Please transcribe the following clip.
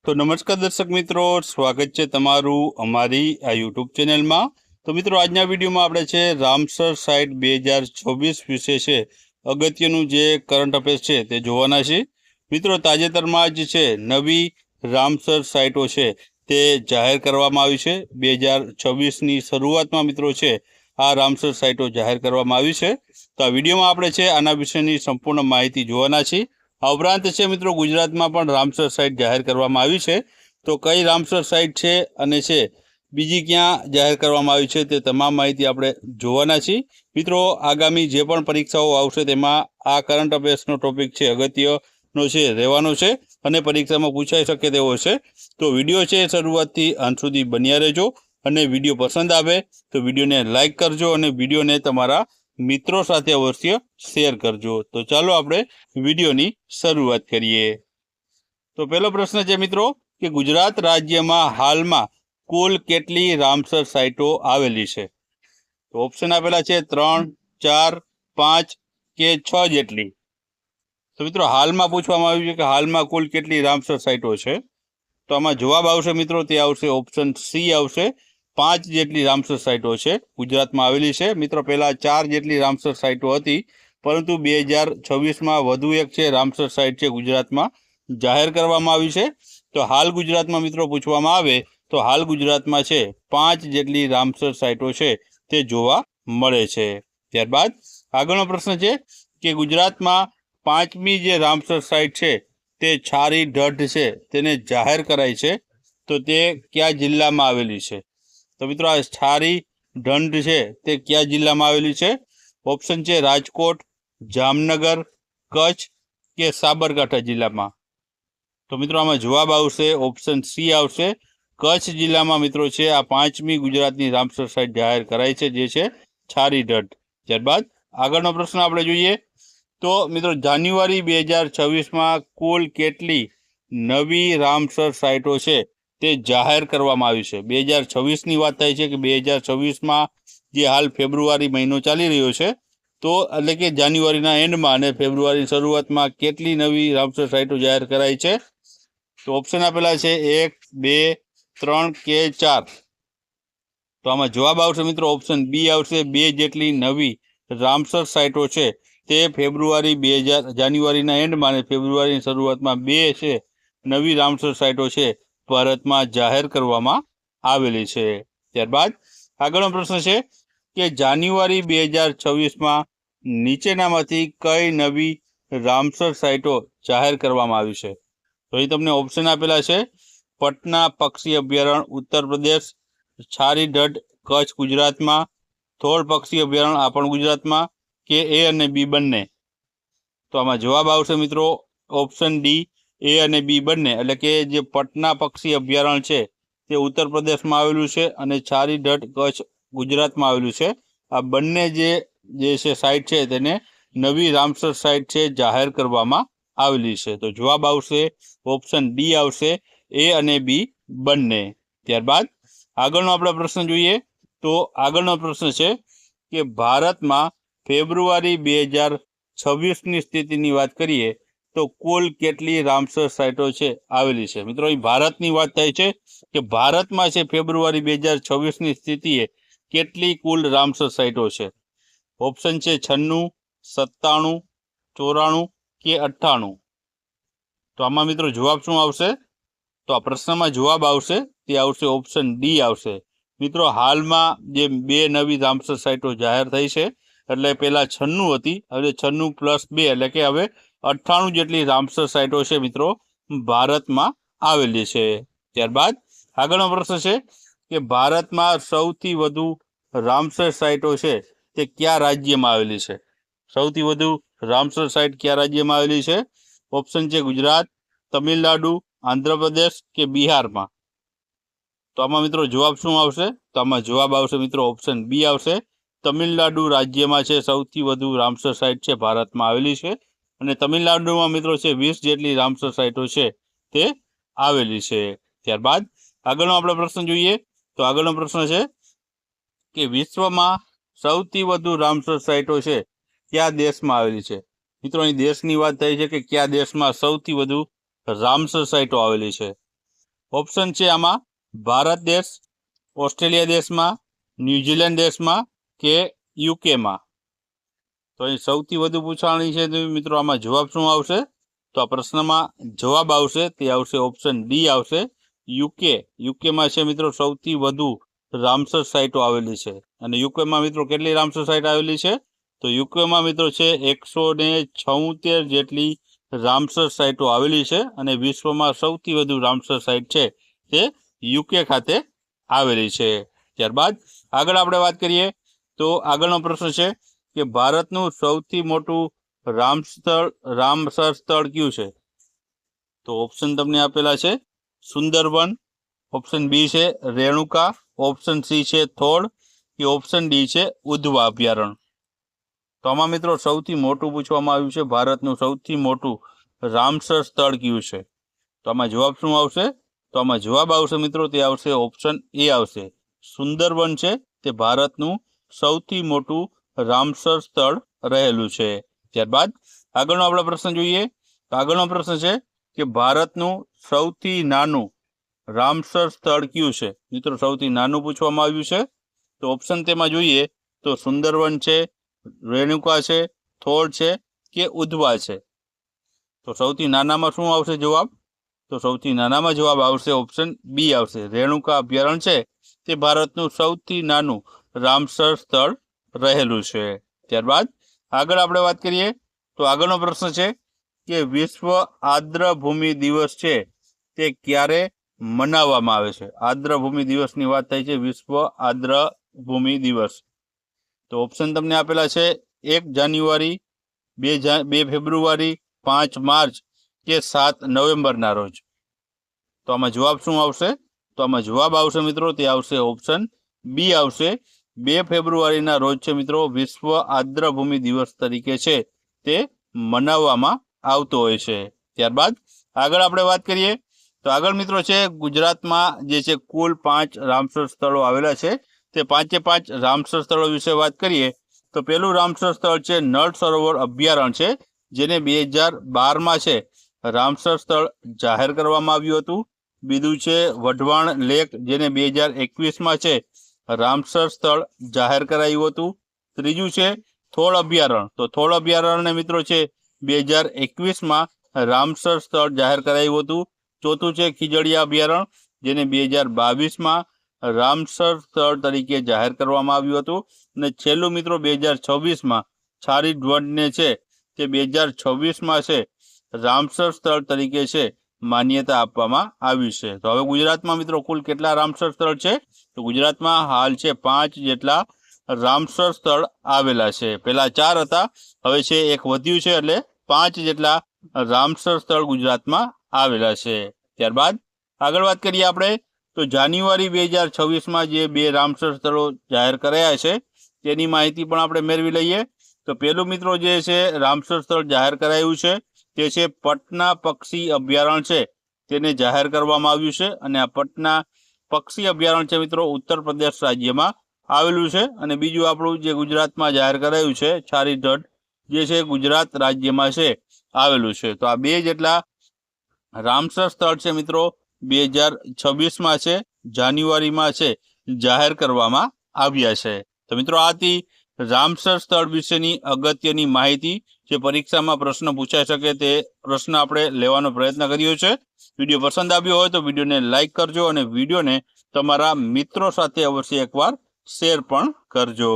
तो नमस्कार दर्शक मित्रों, स्वागत है तमारू अमारी आ यूट्यूब चेनल में। तो मित्रों, आजना विडियो में आपणे छे रामसर साइट 2024 विषे छे अगत्यनु जे करंट अफेर्स छे ते जोवाना छे। मित्रों, ताजेतरमां ज छे नवी रामसर साइटो छे ते जाहेर करवामां आवी छे। 2026 ની શરૂઆતમાં મિત્રો છે આ રામસર સાઇટો જાહેર કરવામાં આવી છે। તો આ વિડીયોમાં આપણે છે આના વિશેની સંપૂર્ણ માહિતી જોવાના છીએ। આ ઉપરાંત છે મિત્રો ગુજરાતમાં પણ રામસર સાઇટ જાહેર કરવામાં આવી છે। તો કઈ રામસર સાઇટ છે અને છે બીજી ક્યાં જાહેર કરવામાં આવી છે તે તમામ માહિતી આપણે જોવાના છીએ। મિત્રો, આગામી જે પણ પરીક્ષાઓ આવશે તેમાં આ કરંટ અફેર્સનો ટોપિક છે અગત્યનો છે રહેવાનો છે અને પરીક્ષામાં પૂછાઈ શકે તેવો છે। તો વિડીયો છે શરૂઆતથી અંત સુધી બન્યા રહેજો અને વિડીયો પસંદ આવે તો વિડીયોને લાઇક કરજો અને વિડીયોને તમારા મિત્રો સાથે અવશ્ય શેર કરજો। તો ચાલો આપણે વિડીયોની શરૂઆત કરીએ। તો પહેલો પ્રશ્ન છે મિત્રો કે ગુજરાત રાજ્યમાં હાલમાં કુલ કેટલી રામસર સાઇટો આવેલી છે? તો ઓપ્શન આપેલા છે 3, 4, 5 કે 6 જેટલી। તો મિત્રો હાલમાં પૂછવામાં આવ્યું છે કે હાલમાં કુલ કેટલી રામસર સાઇટો છે? તો આમાં જવાબ આવશે મિત્રો તે આવશે ઓપ્શન સી આવશે। 5 જેટલી રામસર સાઇટો છે ગુજરાતમાં આવેલી છે। મિત્રો પહેલા 4 જેટલી રામસર સાઇટો હતી, પરંતુ 2026માં વધુ એક છે રામસર સાઇટ છે ગુજરાતમાં જાહેર કરવામાં આવી છે। તો હાલ ગુજરાતમાં મિત્રો પૂછવામાં આવે તો હાલ ગુજરાતમાં છે 5 જેટલી રામસર સાઇટો છે તે જોવા મળે છે। ત્યારબાદ આગળનો પ્રશ્ન છે કે ગુજરાતમાં 5મી જે રામસર સાઇટ છે તે છારી ઢઢ છે તેને જાહેર કરાઈ છે, તો તે કયા જિલ્લામાં આવેલી છે? તો મિત્રો આ છારી ઢંઢ છે તે કયા જિલ્લામાં આવેલી છે? ઓપ્શન છે રાજકોટ, જામનગર, કચ્છ કે સાબરકાંઠા જિલ્લામાં। તો મિત્રો આમાં જવાબ આવશે ઓપ્શન સી આવશે। કચ્છ જિલ્લામાં મિત્રો છે આ 5મી ગુજરાતની રામસર સાઇટ જાહેર કરાઈ છે, જે છે છારી ઢઢ। ત્યારબાદ આગળનો પ્રશ્ન આપણે જોઈએ તો મિત્રો જાન્યુઆરી 2026માં કુલ કેટલી નવી રામસર સાઇટો છે તે જાહેર કરવામાં આવી છે? 2026ની વાત થાય છે કે 2026માં જે હાલ ફેબ્રુઆરી મહિનો ચાલી રહ્યો છે, તો એટલે કે જાન્યુઆરીના એન્ડમાં અને ફેબ્રુઆરીની શરૂઆતમાં કેટલી નવી રામસર સાઇટો જાહેર કરાઈ છે? તો ઓપ્શન આપેલા છે 1, 2, 3 કે 4। તો આમાં જવાબ આવશે મિત્રો ઓપ્શન બી આવશે। 2 જેટલી નવી રામસર સાઇટો છે તે જાન્યુઆરીના એન્ડમાં અને ફેબ્રુઆરીની શરૂઆતમાં 2 છે નવી રામસર સાઇટો છે ભારતમાં જાહેર કરવામાં આવેલી છે। ત્યારબાદ આગળનો પ્રશ્ન છે કે જાન્યુઆરી 2026માં નીચેનામાંથી કઈ નવી રામસર સાઇટો જાહેર કરવામાં આવી છે? તો અહીં તમને ઓપ્શન આપેલા છે પટના પક્ષી અભયારણ્ય ઉત્તર પ્રદેશ, છારી ઢઢ કચ્છ ગુજરાતમાં, થોળ પક્ષી અભયારણ્ય આ પણ ગુજરાતમાં, કે એ અને બી બંને? તો આમાં જવાબ આવશે મિત્રો ઓપ્શન ડી, એ અને બી બંને। એટલે કે જે પટના પક્ષી અભયારણ્ય છે તે ઉત્તર પ્રદેશમાં આવેલું છે અને છારી ઢઢ કચ્છ ગુજરાતમાં આવેલું છે। આ બંને જે છે સાઇટ છે તેને નવી રામસર સાઇટ છે જાહેર કરવામાં આવેલી છે। તો જવાબ આવશે ઓપ્શન ડી આવશે, એ અને બી બંને। ત્યારબાદ આગળનો આપણે પ્રશ્ન જોઈએ તો આગળનો પ્રશ્ન છે કે ભારતમાં ફેબ્રુઆરી 2026ની સ્થિતિની વાત કરીએ તો કુલ કેટલી રામસર સાઇટો છે આવેલી છે? મિત્રો અહીં ભારતની વાત થાય છે કે ભારતમાં છે ફેબ્રુઆરી 2026ની સ્થિતિએ કેટલી કુલ રામસર સાઇટો છે? ઓપ્શન છે 96, 97, 94 કે 98। તો આમાં મિત્રો જવાબ શું આવશે? તો આ પ્રશ્નમાં જવાબ આવશે તે આવશે ઓપ્શન ડી આવશે। મિત્રો હાલમાં જે 2 નવી રામસર સાઇટો જાહેર થઈ છે, એટલે પહેલા 96 હતી, હવે 96 + 2 એટલે કે હવે 98 જેટલી રામસર સાઇટો છે મિત્રો ભારતમાં આવેલી છે। ત્યારબાદ આગળનો પ્રશ્ન છે કે ભારતમાં સૌથી વધુ રામસર સાઇટો છે તે કયા રાજ્યમાં આવેલી છે? સૌથી વધુ રામસર સાઇટ કયા રાજ્યમાં આવેલી છે? ઓપ્શન છે ગુજરાત, તમિલનાડુ, આંધ્રપ્રદેશ કે બિહારમાં? તો આમાં મિત્રો જવાબ શું આવશે? તો આમાં જવાબ આવશે મિત્રો ઓપ્શન બી આવશે। તમિલનાડુ રાજ્યમાં છે સૌથી વધુ રામસર સાઇટ છે ભારતમાં આવેલી છે અને તમિલનાડુમાં મિત્રો છે 20 જેટલી રામસર સાઇટો છે તે આવેલી છે। ત્યારબાદ આગળનો આપણે પ્રશ્ન જોઈએ તો આગળનો પ્રશ્ન છે કે વિશ્વમાં સૌથી વધુ રામસર સાઇટો છે કયા દેશમાં આવેલી છે? મિત્રો અહીં દેશની વાત થઈ છે કે કયા દેશમાં સૌથી વધુ રામસર સાઇટો આવેલી છે? ઓપ્શન છે આમાં ભારત દેશ, ઓસ્ટ્રેલિયા દેશમાં, ન્યુઝીલેન્ડ દેશમાં કે યુકેમાં. તો અહીં સૌથી વધુ પૂછાણી છે તો મિત્રો આમાં જવાબ શું આવશે? તો આ પ્રશ્નમાં જવાબ આવશે તે આવશે ઓપ્શન ડી આવશે યુકેમાં છે મિત્રો સૌથી વધુ રામસર સાઇટો આવેલી છે. અને યુકેમાં મિત્રો કેટલી રામસર સાઇટ આવેલી છે? તો યુકેમાં મિત્રો છે 176 જેટલી રામસર સાઇટો આવેલી છે. અને વિશ્વમાં સૌથી વધુ રામસર સાઇટ છે તે યુકે ખાતે આવેલી છે. ત્યારબાદ આગળ આપણે વાત કરીએ તો આગળનો પ્રશ્ન છે કે ભારતનું સૌથી મોટું રામસર સ્થળ કયું છે? તો ઓપ્શન તમને આપેલા છે સુંદરવન, ઓપ્શન બી છે રેણુકા, ઓપ્શન સી છે થોળ કે ઓપ્શન ડી છે ઉધવા અભયારણ્ય. તો આમાં મિત્રો સૌથી મોટું પૂછવામાં આવ્યું છે ભારતનું સૌથી મોટું રામસર સ્થળ કયું છે? તો આમાં જવાબ શું આવશે? તો આમાં જવાબ આવશે મિત્રો તે આવશે ઓપ્શન એ આવશે સુંદરવન છે તે ભારતનું સૌથી મોટું રામસર સ્થળ રહેલું છે. ત્યારબાદ આગળનો આપણો પ્રશ્ન જોઈએ તો આગળનો પ્રશ્ન છે કે ભારતનું સૌથી નાનું રામસર સ્થળ કયું છે? મિત્રો સૌથી નાનું પૂછવામાં આવ્યું છે. તો ઓપ્શન તેમાં જોઈએ તો સુંદરવન છે, રેણુકા છે, થોળ છે કે ઉધવા છે. તો સૌથી નાનામાં શું આવશે જવાબ? તો સૌથી નાનામાં જવાબ આવશે ઓપ્શન બી આવશે રેણુકા અભયારણ્ય છે તે ભારતનું સૌથી નાનું રામસર સ્થળ રહેલું છે. ત્યારબાદ આગળ આપણે વાત કરીએ તો આગળનો પ્રશ્ન છે કે વિશ્વ આર્દ્રભૂમિ દિવસ છે તે ક્યારે મનાવવામાં આવે છે? આર્દ્રભૂમિ દિવસની વાત થાય છે, વિશ્વ આર્દ્રભૂમિ દિવસ. તો ઓપ્શન તમને આપેલા છે 1 જાન્યુઆરી, 2 ફેબ્રુઆરી, 5 માર્ચ કે 7 નવેમ્બરના રોજ. તો આમાં જવાબ શું આવશે? તો આમાં જવાબ આવશે મિત્રો તે આવશે ઓપ્શન બી આવશે 2 ફેબ્રુઆરીના રોજ છે મિત્રો વિશ્વ આર્દ્રભૂમિ દિવસ તરીકે છે તે મનાવવામાં આવતો હોય છે. ત્યારબાદ આગળ આપણે વાત કરીએ તો આગળ મિત્રો છે ગુજરાતમાં જે છે કુલ 5 રામસર સ્થળો આવેલા છે તે 5 રામસર સ્થળો વિશે વાત કરીએ તો પહેલું રામસર સ્થળ છે નળ સરોવર અભયારણ્ય છે જેને 2012માં છે રામસર સ્થળ જાહેર કરવામાં આવ્યું હતું. બીજું છે વઢવાણ લેક જેને 2021માં છે રામસર સ્થળ જાહેર કરાયું હતું. ત્રીજું છે થોળ અભયારણ્ય. તો થોળ અભયારણ્ય મિત્રો છે 2021માં રામસર સ્થળ જાહેર કરાયું હતું. ચોથું છે ખીજડીયા અભયારણ્ય જેને 2022માં રામસર સ્થળ તરીકે જાહેર કરવામાં આવ્યું હતું. અને છેલ્લું મિત્રો 2026માં છારી વનને છે તે 2026માં છે રામસર સ્થળ તરીકે છે માન્યતા આપવામાં આવી છે. તો હવે ગુજરાતમાં મિત્રો કુલ કેટલા રામસર સ્થળ છે? તો ગુજરાતમાં હાલ છે 5 જેટલા રામસર સ્થળ આવેલા છે. પહેલા 4 હતા, હવે છે એક વધ્યું છે એટલે 5 જેટલા રામસર સ્થળ ગુજરાતમાં આવેલા છે. ત્યારબાદ આગળ વાત કરીએ આપણે તો જાન્યુઆરી 2026માં જે 2 રામસર સ્થળો જાહેર કરાયા છે તેની માહિતી પણ આપણે મેળવી લઈએ. તો પહેલું મિત્રો જે છે રામસર સ્થળ જાહેર કરાયું છે તે છે પટના પક્ષી અભયારણ્ય છે તેને જાહેર કરવામાં આવ્યું છે. અને આ પટના પક્ષી અભયારણ્ય છે મિત્રો ઉત્તર પ્રદેશ રાજ્યમાં આવેલું છે. અને બીજું આપણું જે ગુજરાતમાં જાહેર કરાયું છે છારીધડ જે છે ગુજરાત રાજ્યમાં છે આવેલું છે. તો આ 2 જેટલા રામસર સ્થળ છે મિત્રો 2026માં છે જાન્યુઆરીમાં છે જાહેર કરવામાં આવ્યા છે. તો મિત્રો આ હતી રામસર સ્થળ વિશેની અગત્યની માહિતી જે પરીક્ષામાં પ્રશ્ન પૂછાઈ શકે તે પ્રશ્ન આપણે લેવાનો પ્રયત્ન કર્યો છે. વિડીયો પસંદ આવ્યો હોય તો વિડીયોને લાઈક કરજો અને વિડીયોને તમારા મિત્રો સાથે અવશ્ય એકવાર શેર પણ કરજો.